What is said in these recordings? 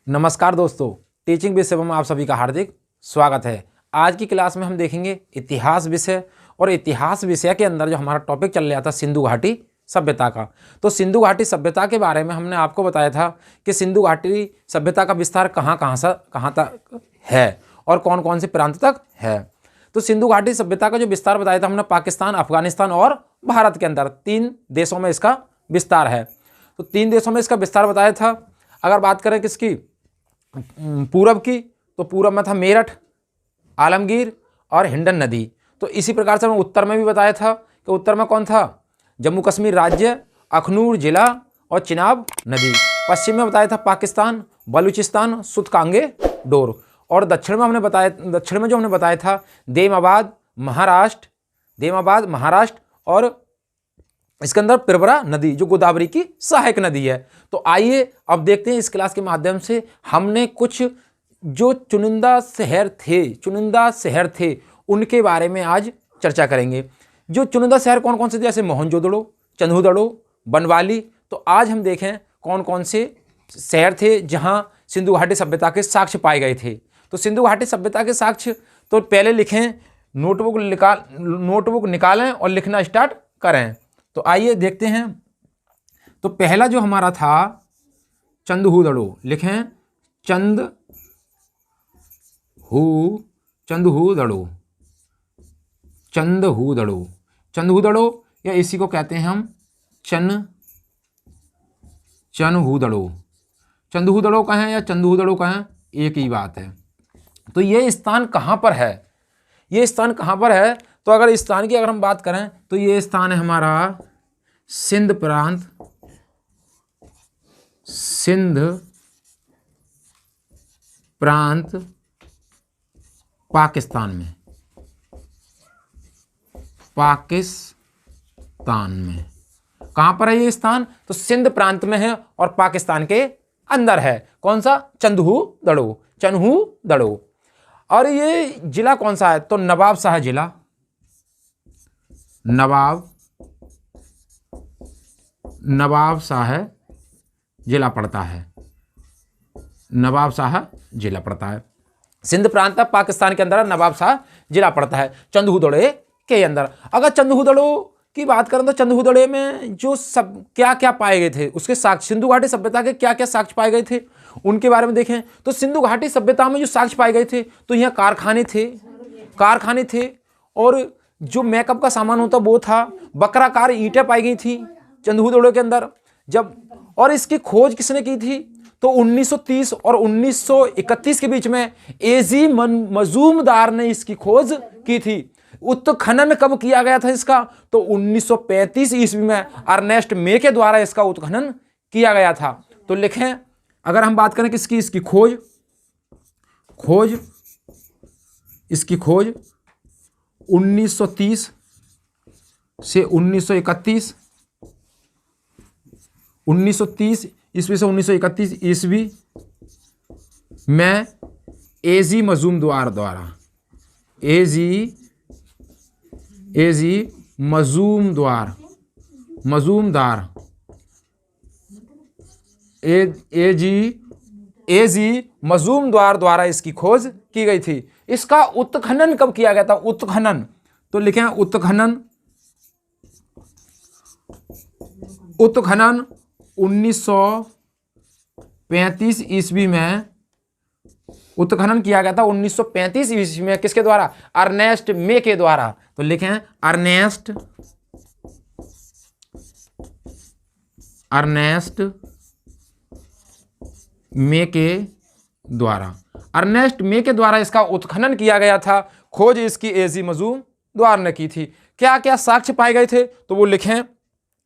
नमस्कार दोस्तों, टीचिंग विषय में आप सभी का हार्दिक स्वागत है। आज की क्लास में हम देखेंगे इतिहास विषय, और इतिहास विषय के अंदर जो हमारा टॉपिक चल रहा था सिंधु घाटी सभ्यता का। तो सिंधु घाटी सभ्यता के बारे में हमने आपको बताया था कि सिंधु घाटी सभ्यता का विस्तार कहाँ तक है और कौन कौन से प्रांत तक है। तो सिंधु घाटी सभ्यता का जो विस्तार बताया था हमने, पाकिस्तान, अफगानिस्तान और भारत के अंदर 3 देशों में इसका विस्तार है। तो 3 देशों में इसका विस्तार बताया था। अगर बात करें किसकी, पूरब की, तो पूरब में था मेरठ, आलमगीर और हिंडन नदी। तो इसी प्रकार से हमने उत्तर में भी बताया था कि उत्तर में कौन था, जम्मू कश्मीर राज्य, अखनूर जिला और चिनाब नदी। पश्चिम में बताया था पाकिस्तान, बलूचिस्तान, सुतकांगे, डोर। और दक्षिण में जो हमने बताया था देमाबाद महाराष्ट्र और इसके अंदर पिरवरा नदी जो गोदावरी की सहायक नदी है। तो आइए अब देखते हैं इस क्लास के माध्यम से हमने कुछ जो चुनिंदा शहर थे उनके बारे में आज चर्चा करेंगे। जो चुनिंदा शहर कौन कौन से थे, जैसे मोहनजोदड़ो, चंदूदड़ो, बनवाली। तो आज हम देखें कौन कौन से शहर थे जहां सिंधु घाटी सभ्यता के साक्ष्य पाए गए थे। तो सिंधु घाटी सभ्यता के साक्ष्य तो पहले लिखें, नोटबुक निकालें और लिखना स्टार्ट करें। तो आइए देखते हैं। तो पहला जो हमारा था चंदहूदड़ो, लिखें चंदहूदड़ो या इसी को कहते हैं हम चंदहूदड़ो कहें या चंदहूदड़ो कहें, एक ही बात है। तो ये स्थान कहाँ पर है? तो अगर इस स्थान की अगर हम बात करें तो ये स्थान है हमारा सिंध प्रांत पाकिस्तान में। कहां पर है ये स्थान? तो सिंध प्रांत में है और पाकिस्तान के अंदर है। कौन सा? चन्हूदड़ो। और ये जिला कौन सा है? तो नवाबशाह जिला पड़ता है। सिंध प्रांत पाकिस्तान के अंदर नवाबशाह जिला पड़ता है चंदहूदड़ो के अंदर। अगर चंदहूदड़ो की बात करें तो चंदहूदड़ो में जो सब क्या क्या पाए गए थे, उसके साक्ष्य, सिंधु घाटी सभ्यता के क्या क्या साक्ष्य पाए गए थे उनके बारे में देखें। तो सिंधु घाटी सभ्यता में जो साक्ष्य पाए गए थे, तो यहाँ कारखाने थे और जो मेकअप का सामान होता वो था। बकराकार ईंटें पाई गई थी चंदहूदड़ो के अंदर। और इसकी खोज किसने की थी? तो 1930 और 1931 के बीच में एजी मजूमदार ने इसकी खोज की थी। उत्खनन कब किया गया था इसका? तो 1935 ईस्वी में अर्नेस्ट मे के द्वारा इसका उत्खनन किया गया था। तो लिखें, अगर हम बात करें किसकी, इसकी खोज 1930 से 1931, 1930 ईस्वी से 1931 ईस्वी में एजी मजूमदार द्वारा इसकी खोज की गई थी। इसका उत्खनन कब किया गया था? उत्खनन तो लिखें, उत्खनन 1935 ईस्वी में उत्खनन किया गया था। 1935 ईस्वी में किसके द्वारा? अर्नेस्ट मे के द्वारा। तो लिखें अर्नेस्ट मे के द्वारा इसका उत्खनन किया गया था। खोज इसकी एजी मजूमदार ने की थी। क्या क्या साक्ष्य पाए गए थे? तो वो लिखें,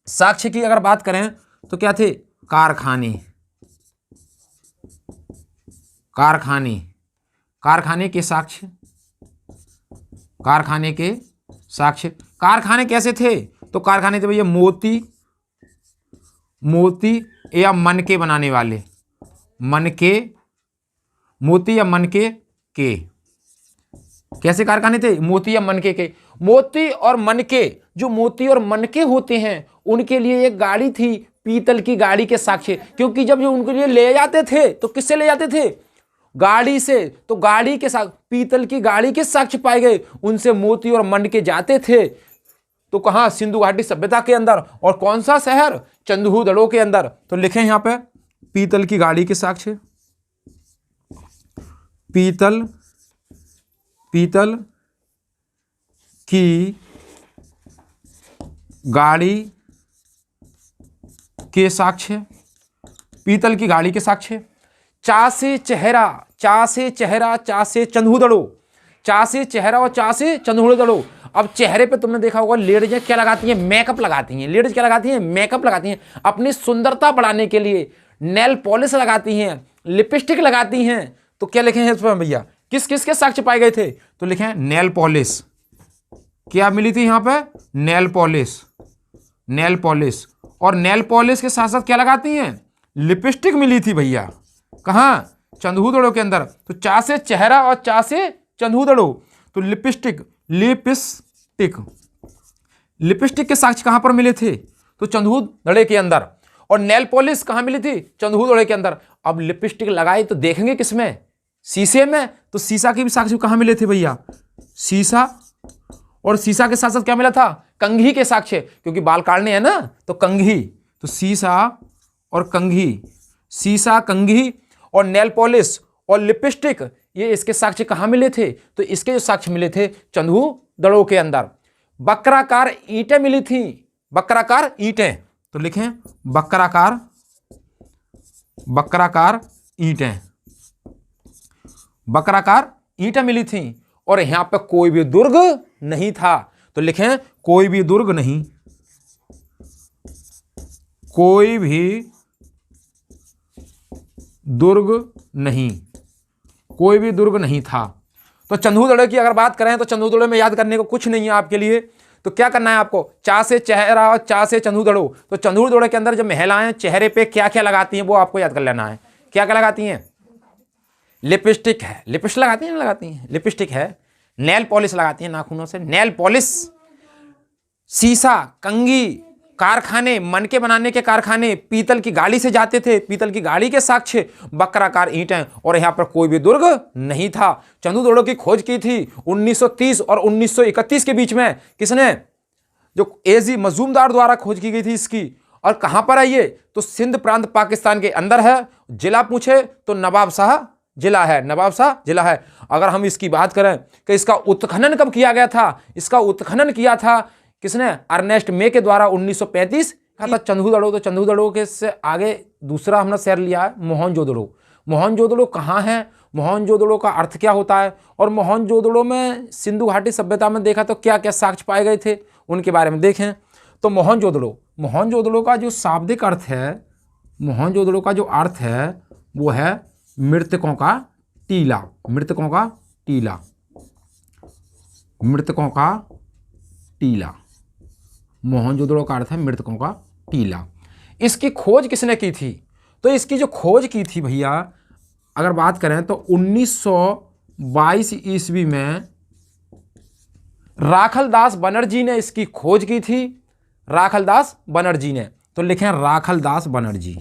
साक्ष्य की अगर बात करें तो क्या थे? कारखाने के साक्ष्य। कारखाने कैसे थे? तो कारखाने थे भैया मोती या मनके बनाने वाले, मोती या मनके के। कैसे कारखाने थे? मोती या मनके के। मोती और मनके, जो मोती और मनके होते हैं उनके लिए एक गाड़ी थी पीतल की गाड़ी के साक्ष्य, क्योंकि जब जो उनके लिए ले जाते थे तो किससे ले जाते थे? गाड़ी से। तो गाड़ी के साथ पीतल की गाड़ी के साक्ष्य पाए गए, उनसे मोती और मंड के जाते थे। तो कहां? सिंधु घाटी सभ्यता के अंदर। और कौन सा शहर? चंदहूदड़ो के अंदर। तो लिखें यहां पे पीतल की गाड़ी के साक्ष्य, पीतल की गाड़ी के साक्ष्य, पीतल की गाड़ी के साक्ष्य। चा से चेहरा, चा से चेहरा, चा से चंदहूदड़ो, चा से चेहरा और चा से चंदहूदड़ो। अब चेहरे पे तुमने देखा होगा लेडीजें क्या लगाती हैं? मेकअप लगाती हैं। लेडीज क्या लगाती हैं? मेकअप लगाती हैं, अपनी सुंदरता बढ़ाने के लिए नेल पॉलिश लगाती हैं, लिपस्टिक लगाती हैं। तो क्या लिखे हैं इसमें भैया? किस किस के साक्ष्य पाए गए थे? तो लिखे हैं नेल पॉलिश। क्या मिली थी यहां पे? Nail polish, nail polish. और नेल पॉलिश के साथ साथ क्या लगाती हैं? लिपस्टिक मिली थी भैया। कहां? चंदहूदड़ो के अंदर। तो चा से चेहरा और चा से चंदहूदड़ो। तो लिपस्टिक, लिपस्टिक, लिपस्टिक के साक्ष्य कहां पर मिले थे? तो चंदहूदड़ो के अंदर। और नेल पॉलिश कहां मिली थी? चंदहूदड़ो के अंदर। अब लिपस्टिक लगाई तो देखेंगे किसमें? शीशे में। तो शीशा के भी साक्ष्य कहां मिले थे भैया? शीशा। और शीशा के साथ साथ क्या मिला था? कंघी के साक्ष्य, क्योंकि बाल काटने हैं ना, तो कंघी। तो शीशा और कंघी, शीशा, कंघी और नेल पॉलिश और लिपस्टिक, ये इसके साक्ष्य कहां मिले थे? तो इसके जो साक्ष्य मिले थे चंदहूदड़ो के अंदर। बक्राकार ईंटें मिली थी, बक्राकार ईंटें। तो लिखें बक्राकार, बक्राकार ईंटें, बक्राकार ईंटें मिली थी। और यहां पर कोई भी दुर्ग नहीं था। तो लिखें कोई भी दुर्ग नहीं, कोई भी दुर्ग नहीं, कोई भी दुर्ग नहीं था। तो चंदहूदड़ो की अगर बात करें तो चंदहूदड़ो में याद करने को कुछ नहीं है आपके लिए। तो क्या करना है आपको? चा से चेहरा और चा से चंदहूदड़ो। तो चंदहूदड़ो के अंदर जो महिलाएं चेहरे पे क्या क्या लगाती हैं वो आपको याद कर लेना है। क्या क्या लगाती हैं? लिपस्टिक है, लिपस्टिक लगाती हैं, लगाती हैं, लिपस्टिक है। नेल पॉलिश लगाती हैं नाखूनों से, नेल पॉलिश। शीशा, कंघी, कारखाने, मनके बनाने के कारखाने, पीतल की गाड़ी से जाते थे, पीतल की गाड़ी के साक्ष्य, बक्राकार ईंटें। और यहां पर कोई भी दुर्ग नहीं था। चंदहूदड़ो की खोज की थी 1930 और 1931 के बीच में। किसने? जो एजी मजूमदार द्वारा खोज की गई थी इसकी। और कहां पर है ये? तो सिंध प्रांत पाकिस्तान के अंदर है। जिला पूछे तो नवाब शाह जिला है, नवाब शाह जिला है। अगर हम इसकी बात करें कि इसका उत्खनन कब किया गया था? इसका उत्खनन किया था किसने? अर्नेस्ट मे के द्वारा 1935 का था। चंदहूदड़ो, तो चंदहूदड़ो के से आगे दूसरा हमने शहर लिया है मोहनजोदड़ो। मोहनजोदड़ो कहाँ है? मोहनजोदड़ो का अर्थ क्या होता है? और मोहनजोदड़ो में सिंधु घाटी सभ्यता में देखा तो क्या क्या साक्ष्य पाए गए थे उनके बारे में देखें। तो मोहनजोदड़ो, मोहनजोदड़ो का जो शाब्दिक अर्थ है, मोहनजोदड़ो का जो अर्थ है वो है मृतकों का टीला, मृतकों का टीला, मृतकों का टीला। मोहनजोदड़ो का अर्थ है मृतकों का टीला। इसकी खोज किसने की थी? तो इसकी जो खोज की थी भैया अगर बात करें तो 1922 ईस्वी में राखलदास बनर्जी ने इसकी खोज की थी। राखलदास बनर्जी ने। तो लिखें राखलदास बनर्जी,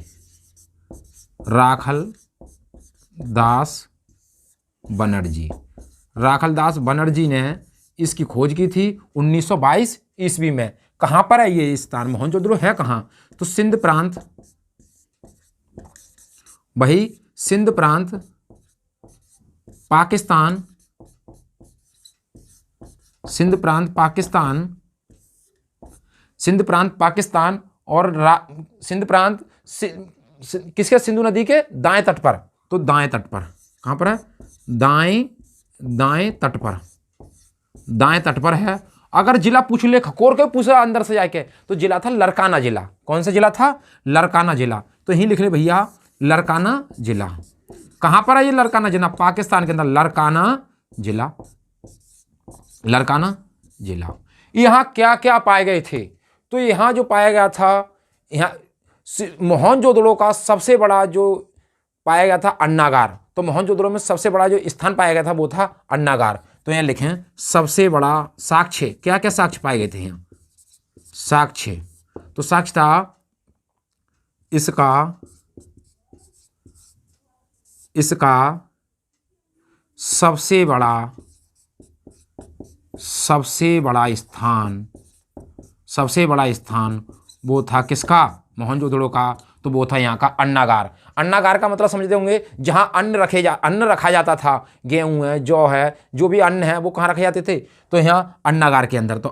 राखलदास बनर्जी। राखलदास बनर्जी ने इसकी खोज की थी 1922 ईस्वी में। कहां पर है ये स्थान? मोहनजोदड़ो है कहां? तो सिंध प्रांत, वही सिंध प्रांत पाकिस्तान, सिंध प्रांत पाकिस्तान, सिंध प्रांत पाकिस्तान। और सिंध प्रांत किसके? सिंधु नदी के दाएं तट पर। तो दाएं तट पर, कहां पर है? दाएं तट पर, दाएं तट पर है। अगर जिला पूछ ले, खकोर के पूछा अंदर से जाके, तो जिला था लरकाना जिला। कौन सा जिला था? लरकाना जिला। तो यही लिख ले भैया लरकाना जिला। कहां पर है ये लरकाना जिला? पाकिस्तान के अंदर लरकाना जिला, लरकाना जिला। यहां क्या क्या पाए गए थे? तो यहां जो पाया गया था, यहां मोहनजोदड़ो का सबसे बड़ा जो पाया गया था अन्नागार। तो मोहनजोदड़ो में सबसे बड़ा जो स्थान पाया गया था वो था अन्नागार। तो यहां लिखें सबसे बड़ा साक्ष्य। क्या क्या साक्ष्य पाए गए थे यहां? साक्ष्य, तो साक्ष्य था इसका इसका सबसे बड़ा स्थान वो था किसका? मोहनजोदड़ो का। तो वो था यहाँ का अन्नागार। अन्नागार का मतलब समझते होंगे जहाँ अन्न रखा जाता था, गेहूं है, जौ है, जो भी अन्न है वो कहाँ रखे जाते थे? तो यहाँ अन्नागार के अंदर। तो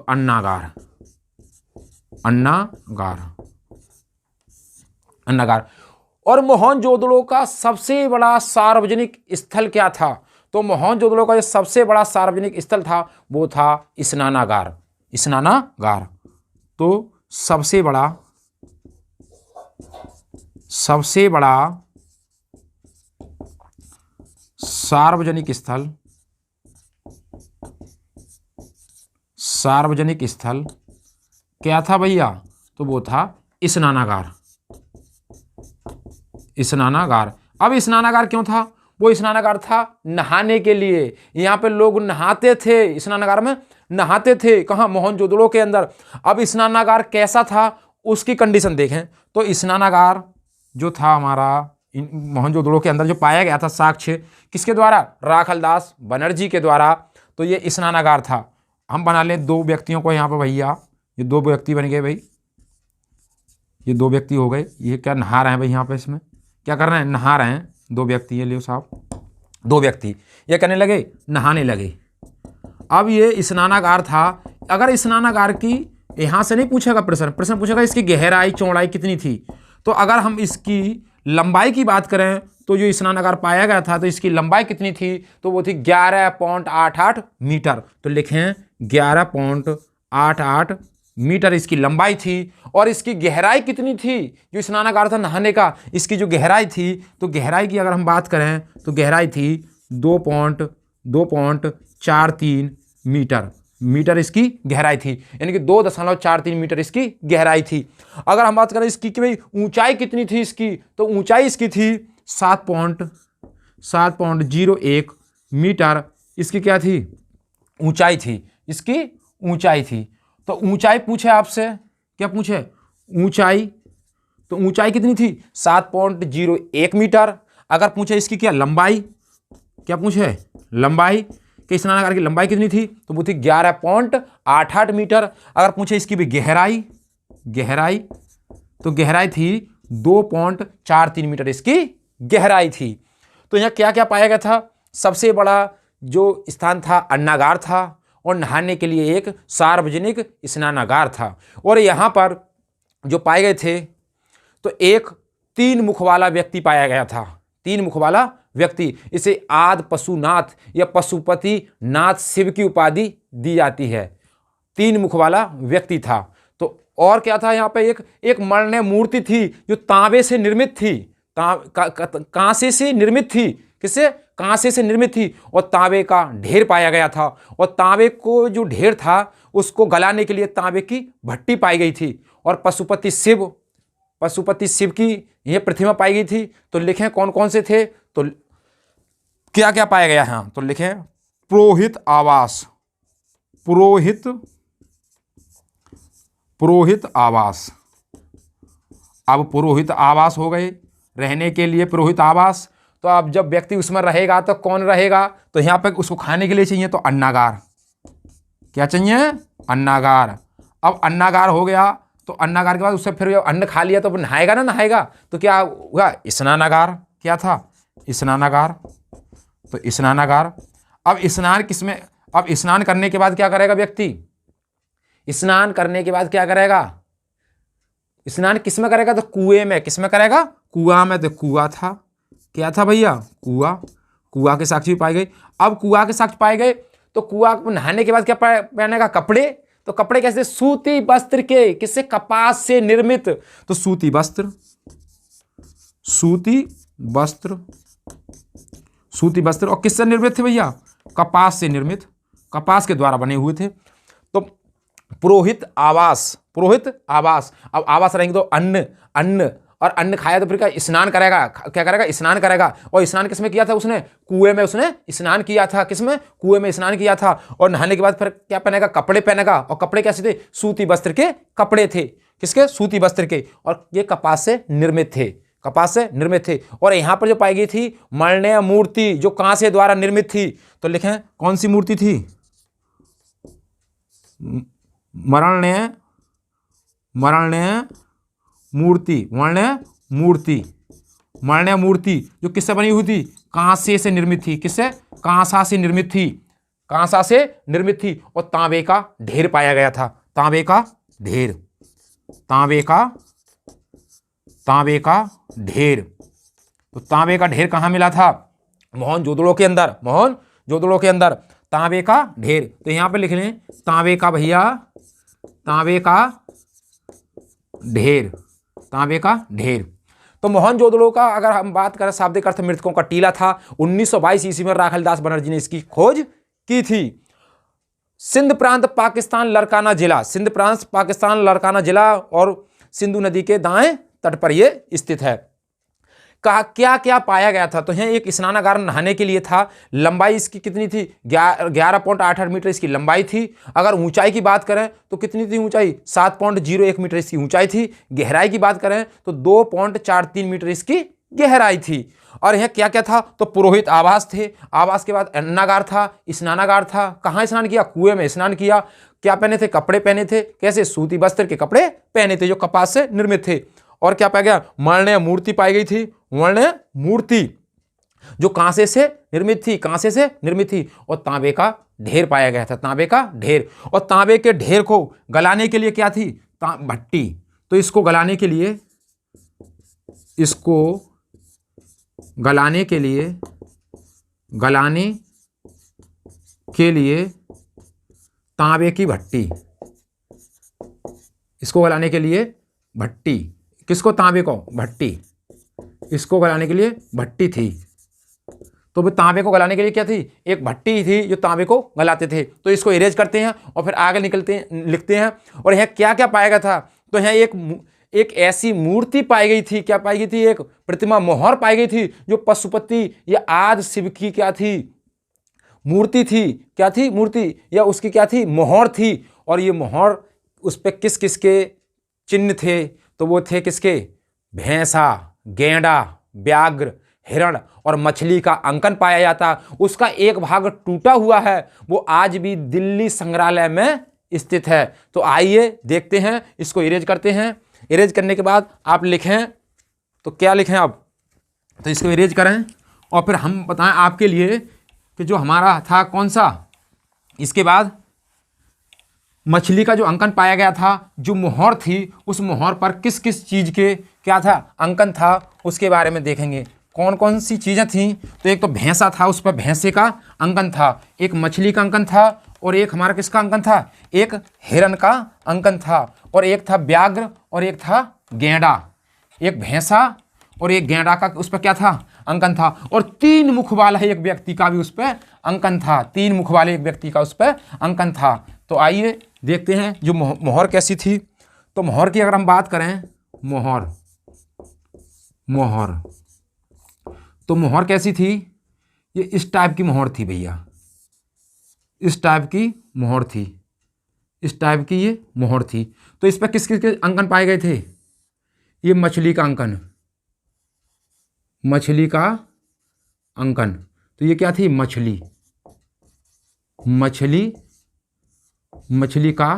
अन्नागार और मोहनजोदड़ो का सबसे बड़ा सार्वजनिक स्थल क्या था? तो मोहनजोदड़ो का जो सबसे बड़ा सार्वजनिक स्थल था वो था स्नानागार। तो सबसे बड़ा सार्वजनिक स्थल क्या था भैया? तो वो था स्नानागार। अब स्नानागार क्यों था? वो स्नानागार था नहाने के लिए। यहाँ पे लोग नहाते थे, स्नानागार में नहाते थे। कहाँ? मोहनजोदड़ो के अंदर। अब स्नानागार कैसा था उसकी कंडीशन देखें। तो स्नानागार जो था हमारा मोहनजोदड़ो के अंदर जो पाया गया था, साक्ष्य किसके द्वारा? राखलदास बनर्जी के द्वारा। तो ये स्नानागार था। हम बना लें दो व्यक्तियों को यहाँ पर भैया, ये दो व्यक्ति बन गए भाई, ये दो व्यक्ति हो गए। ये क्या नहा रहे हैं भाई? यहाँ पे इसमें क्या कर रहे हैं? नहा रहे हैं। दो व्यक्ति है, लियो साहब, दो व्यक्ति ये करने लगे, नहाने लगे। अब ये स्नानागार था। अगर स्नानागार की यहाँ से नहीं पूछेगा प्रश्न पूछेगा इसकी गहराई चौड़ाई कितनी थी। तो अगर हम इसकी लंबाई की बात करें तो जो स्नानागार पाया गया था तो इसकी लंबाई कितनी थी? तो वो थी 11.88 मीटर। तो लिखें 11.88 मीटर इसकी लंबाई थी। और इसकी गहराई कितनी थी? जो स्नानागार था नहाने का, इसकी जो गहराई थी, तो गहराई की अगर हम बात करें तो गहराई थी 2.43 मीटर इसकी गहराई थी। यानी कि 2.43 मीटर इसकी गहराई थी। अगर हम बात करें इसकी कि भाई ऊंचाई कितनी थी इसकी, तो ऊंचाई इसकी थी 7.01 मीटर। इसकी क्या थी? ऊंचाई थी। इसकी ऊंचाई थी। तो ऊंचाई पूछे आपसे, क्या पूछे? ऊंचाई। तो ऊंचाई कितनी थी? 7.01 मीटर। अगर पूछे इसकी क्या लंबाई, क्या पूछे? लंबाई कि स्नानागार की लंबाई कितनी थी? तो वो थी 11.88 मीटर। अगर पूछे इसकी भी गहराई, तो गहराई थी 2.43 मीटर इसकी गहराई थी। तो यहाँ क्या क्या पाया गया था? सबसे बड़ा जो स्थान था अन्नागार था, और नहाने के लिए एक सार्वजनिक स्नानागार था। और यहाँ पर जो पाए गए थे तो एक 3 मुख वाला व्यक्ति पाया गया था। 3 मुख वाला व्यक्ति, इसे आदि पशुनाथ या पशुपति नाथ शिव की उपाधि दी जाती है। 3 मुख वाला व्यक्ति था। तो और क्या था? यहाँ पे एक मणि मूर्ति थी जो तांबे से निर्मित थी। कांसे से निर्मित थी। किससे? कांसे से निर्मित थी। और तांबे का ढेर पाया गया था। और तांबे को जो ढेर था उसको गलाने के लिए तांबे की भट्टी पाई गई थी। और पशुपति शिव की यह प्रतिमा पाई गई थी। तो लिखें कौन कौन से थे? तो क्या क्या पाया गया है? तो लिखें पुरोहित आवास, पुरोहित आवास। अब पुरोहित आवास हो गए, रहने के लिए पुरोहित आवास। तो अब जब व्यक्ति उसमें रहेगा तो कौन रहेगा? तो यहाँ पे उसको खाने के लिए चाहिए तो अन्नागार। क्या चाहिए? अन्नागार। अब अन्नागार हो गया तो अन्नागार के बाद उससे फिर अन्न खा लिया तो नहाएगा ना, नहाएगा तो क्या हुआ? स्नानागार। क्या था? स्नानागार। तो स्नानागार। अब स्नान किसमें? अब स्नान करने के बाद क्या करेगा व्यक्ति? स्नान करने के बाद क्या करेगा? स्नान किसमें करेगा? तो कुएं में। किसमें करेगा? कुआं में। तो कुआं था। क्या था भैया? कुआं के साक्ष्य पाए गए। अब कुआं के साक्ष्य पाए गए तो कुआं नहाने के बाद क्या पहनेगा? कपड़े। तो कपड़े कैसे? सूती वस्त्र के। किससे? कपास से निर्मित। तो सूती वस्त्र और किससे निर्मित थे भैया? कपास से निर्मित, कपास के द्वारा बने हुए थे। तो पुरोहित आवास। अब आवास रहेंगे तो अन्न और अन्न खाया तो फिर क्या? स्नान करेगा। क्या करेगा? स्नान करेगा। और स्नान किसमें किया था उसने? कुएं में उसने स्नान किया था। किसमें? कुएं में स्नान किया था। और नहाने के बाद फिर क्या पहनेगा? कपड़े पहनेगा। और कपड़े कैसे थे? सूती वस्त्र के कपड़े थे। किसके? सूती वस्त्र के, और ये कपास से निर्मित थे, कपास से निर्मित थे। और यहां पर जो पाई गई थी मरणीय मूर्ति, जो कहां से द्वारा निर्मित थी, तो लिखें कौन सी मूर्ति थी? मरणीय मूर्ति, मरणीय मूर्ति, मरणीय मूर्ति जो किससे बनी हुई थी? कांसे से निर्मित थी। किससे? कांसा से निर्मित थी, कांसा से निर्मित थी। और तांबे का ढेर पाया गया था, तांबे का ढेर, तांबे का ढेर। तो तांबे का ढेर कहां मिला था? मोहनजोदड़ो के अंदर, मोहनजोदड़ो के अंदर तांबे का ढेर। तो यहां पे लिख लें तांबे का, भैया तांबे का ढेर, तांबे का ढेर। तो मोहनजोदड़ो का अगर हम बात करें शाब्दिक अर्थ मृतकों का टीला था। 1922 ईस्वी में राखलदास बनर्जी ने इसकी खोज की थी। सिंध प्रांत पाकिस्तान लड़काना जिला, सिंध प्रांत पाकिस्तान लड़काना जिला और सिंधु नदी के दाएं तट पर यह स्थित है। कहा क्या क्या पाया गया था? तो यहाँ एक स्नानागार नहाने के लिए था। लंबाई इसकी कितनी थी? 11.88 मीटर इसकी लंबाई थी। अगर ऊंचाई की बात करें तो कितनी थी ऊंचाई? 7.01 मीटर इसकी ऊंचाई थी। गहराई की बात करें तो 2.43 मीटर इसकी गहराई थी। और यह क्या क्या था? तो पुरोहित आवास थे, आवास के बाद अन्नागार था, स्नानागार था। कहाँ स्नान किया? कुएं में स्नान किया। क्या पहने थे? कपड़े पहने थे। कैसे? सूती वस्त्र के कपड़े पहने थे जो कपास से निर्मित थे। और क्या पाया गया? मरणीय मूर्ति पाई गई थी, मरणीय मूर्ति जो कांसे से निर्मित थी, कांसे से निर्मित थी। और तांबे का ढेर पाया गया था, तांबे का ढेर। और तांबे के ढेर को गलाने के लिए क्या थी? भट्टी। तो इसको गलाने के लिए, इसको गलाने के लिए, गलाने के लिए तांबे की भट्टी, इसको गलाने के लिए भट्टी। किसको? तांबे को, भट्टी। इसको गलाने के लिए भट्टी थी। तो तांबे को गलाने के लिए क्या थी? एक भट्टी थी जो तांबे को गलाते थे। तो इसको इरेज करते हैं और फिर आगे लिखते हैं। और यहाँ क्या क्या पाया गया था? तो यहाँ एक ऐसी मूर्ति पाई गई थी। क्या पाई गई थी? एक प्रतिमा, मोहर पाई गई थी जो पशुपति या आदि शिव की क्या थी? मूर्ति थी। क्या थी? मूर्ति, या उसकी क्या थी? मोहर थी। और ये मोहर, उस पर किस किस के चिन्ह थे? तो वो थे किसके? भैंसा, गेंडा, व्याघ्र, हिरण और मछली का अंकन पाया जाता। उसका एक भाग टूटा हुआ है, वो आज भी दिल्ली संग्रहालय में स्थित है। तो आइए देखते हैं, इसको इरेज करते हैं। इरेज करने के बाद आप लिखें, तो क्या लिखें आप? तो इसको इरेज करें और फिर हम बताएं आपके लिए कि जो हमारा था कौन सा। इसके बाद मछली का जो अंकन पाया गया था, जो मोहर थी, उस मोहर पर किस किस चीज़ के क्या था? अंकन था, उसके बारे में देखेंगे कौन कौन सी चीज़ें थीं। तो एक तो भैंसा था, उस पर भैंसे का अंकन था। एक मछली का अंकन था। और एक हमारा किसका अंकन था? एक हिरन का अंकन था। और एक था व्याघ्र और एक था गेंडा। एक भैंसा और एक गेंडा का उस पर क्या था? अंकन था। और 3 मुख वाला एक व्यक्ति का भी उस पर अंकन था। 3 मुख वाले एक व्यक्ति का उस पर अंकन था। तो आइए देखते हैं जो मोहर कैसी थी। तो मोहर की अगर हम बात करें, मोहर, तो मोहर कैसी थी? ये इस टाइप की मोहर थी भैया, इस टाइप की मोहर थी, इस टाइप की ये मोहर थी। तो इस पर किस किस के अंकन पाए गए थे? ये मछली का अंकन, मछली का अंकन। तो ये क्या थी? मछली, मछली का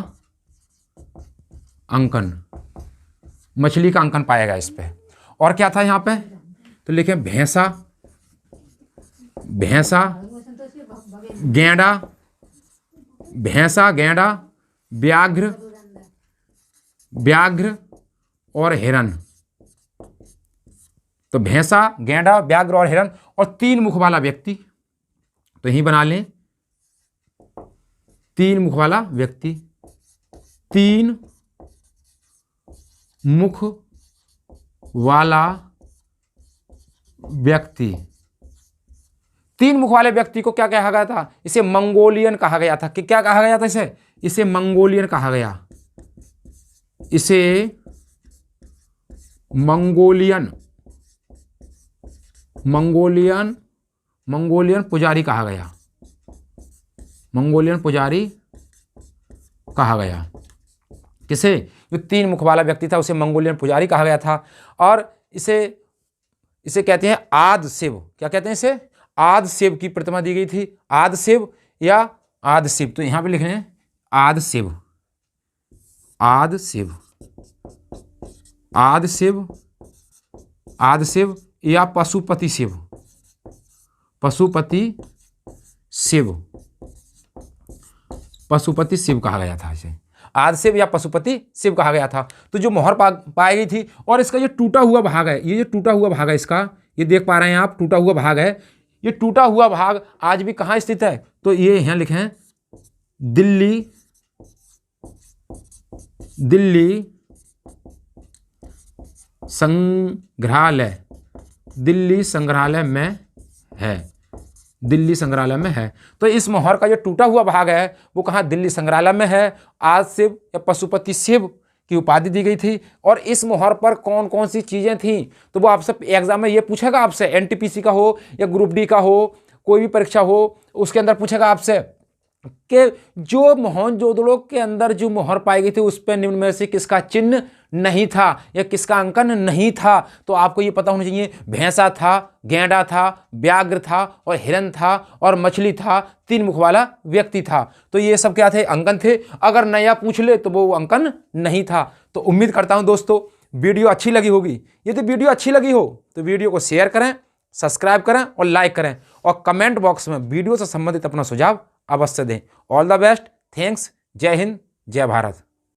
अंकन, मछली का अंकन पाया गया इस पे। और क्या था यहाँ पे? तो लिखें भैंसा, गेंडा, भैंसा, गेंडा, व्याघ्र और हिरन। तो भैंसा, गेंडा, व्याघ्र और हिरन और 3 मुख वाला व्यक्ति। तो यही बना लें 3 मुख वाला व्यक्ति, 3 मुख वाला व्यक्ति। 3 मुख वाले व्यक्ति को क्या कहा गया था? इसे मंगोलियन कहा गया था। कि क्या कहा गया था? इसे मंगोलियन कहा गया। इसे मंगोलियन पुजारी कहा गया, मंगोलियन पुजारी कहा गया। किसे? जो 3 मुख वाला व्यक्ति था उसे मंगोलियन पुजारी कहा गया था। और इसे कहते हैं आदि शिव। क्या कहते हैं इसे? आदि शिव की प्रतिमा दी गई थी। आदि शिव या आदि शिव, तो यहां पे लिख रहे हैं आदि शिव, आदि शिव, आदि शिव, आदि शिव या पशुपति शिव, पशुपति शिव, पशुपति शिव कहा गया था इसे। आदि शिव या पशुपति शिव कहा गया था। तो जो मोहर पाई गई थी, और इसका जो टूटा हुआ भाग है, ये जो टूटा हुआ भाग है इसका, ये देख पा रहे हैं आप, टूटा हुआ भाग है। ये टूटा हुआ भाग आज भी कहाँ स्थित है? तो ये यहाँ लिखे हैं दिल्ली, दिल्ली संग्रहालय, दिल्ली संग्रहालय में है, दिल्ली संग्रहालय में है। तो इस मोहर का जो टूटा हुआ भाग है वो कहाँ? दिल्ली संग्रहालय में है। आदि शिव या पशुपति शिव की उपाधि दी गई थी। और इस मोहर पर कौन कौन सी चीजें थी, तो वो आपसे एग्जाम में ये पूछेगा आपसे, एनटीपीसी का हो या ग्रुप डी का हो, कोई भी परीक्षा हो, उसके अंदर पूछेगा आपसे कि जो मोहनजोदड़ो के अंदर जो मोहर पाई गई थी उस पर निम्न में से किसका चिन्ह नहीं था या किसका अंकन नहीं था। तो आपको ये पता होना चाहिए, भैंसा था, गैंडा था, व्याघ्र था और हिरन था और मछली था, 3 मुख वाला व्यक्ति था। तो ये सब क्या थे? अंकन थे। अगर नया पूछ ले तो वो अंकन नहीं था। तो उम्मीद करता हूं दोस्तों वीडियो अच्छी लगी होगी। यदि वीडियो अच्छी लगी हो तो वीडियो को शेयर करें, सब्सक्राइब करें और लाइक करें, और कमेंट बॉक्स में वीडियो से संबंधित अपना सुझाव अवश्य दें। ऑल द बेस्ट, थैंक्स, जय हिंद, जय भारत।